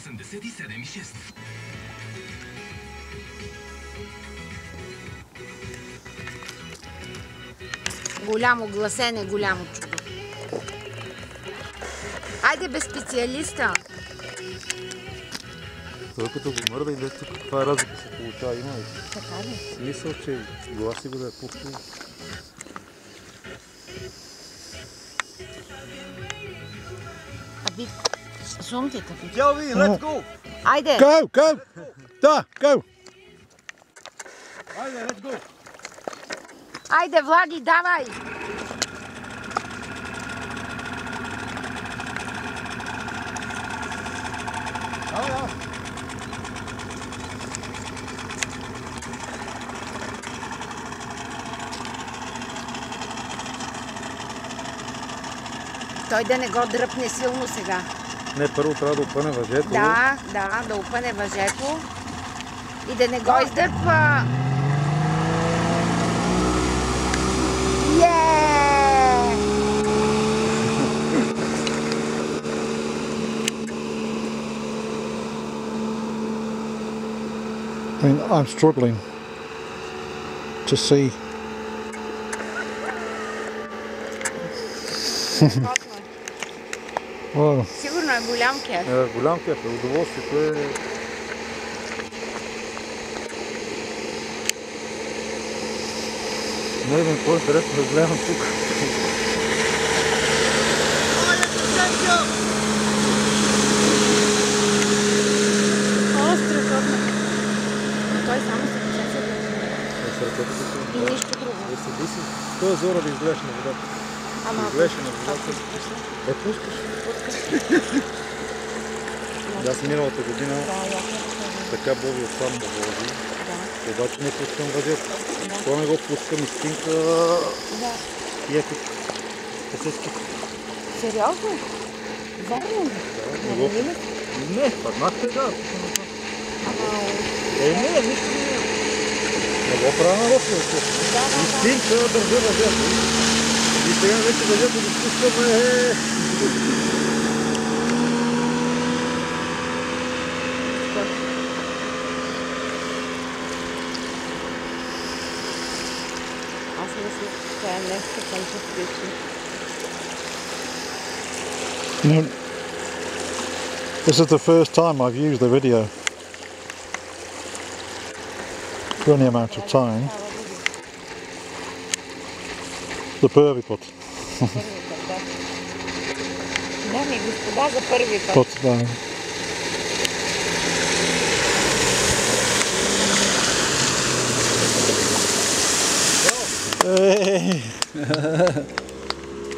87,6. Голямо гласене, голямо чудо. Айде бе специалиста. Той като го мърда и дето каква разлика се получава, има ли? Така ли? Мисля, че гласи го да е пускал. Аби, сумтите. Kelvin, let's go! Айде! Go, go! Да, go! Айде, let's go! Айде, Влади, давай! Давай, давай! Той да не го дръпне силно сега. Не, първо трябва да опъне въжето. Да опъне въжето и да не го издърпва. I mean, I'm struggling to see. Wow. Сигурно е голям кеф. Голям кеф, удоволствието е... Не ми е по-интересно да гледам тук. О, страхотно. Той само се и нищо друго. Да седи си. Той е зора да изгледаш на водата. Изгледаш на водата. Пускаш. Аз миналата година така Боби оттам да вози. Обаче не пускам въжето. То не го пускам и стинка. И ето. Сериозно? Заедно? Не, паднахте да. Не, нищо не. Не го правя на лошо. И стинка държа въжето. И сега вече въжето го спускаме. Аз мисля, че това е нещо към подписи. You know, this is the first time I've used the video for any amount of time. The първи път. Дами и господа, за първи път. Път, да. Hey.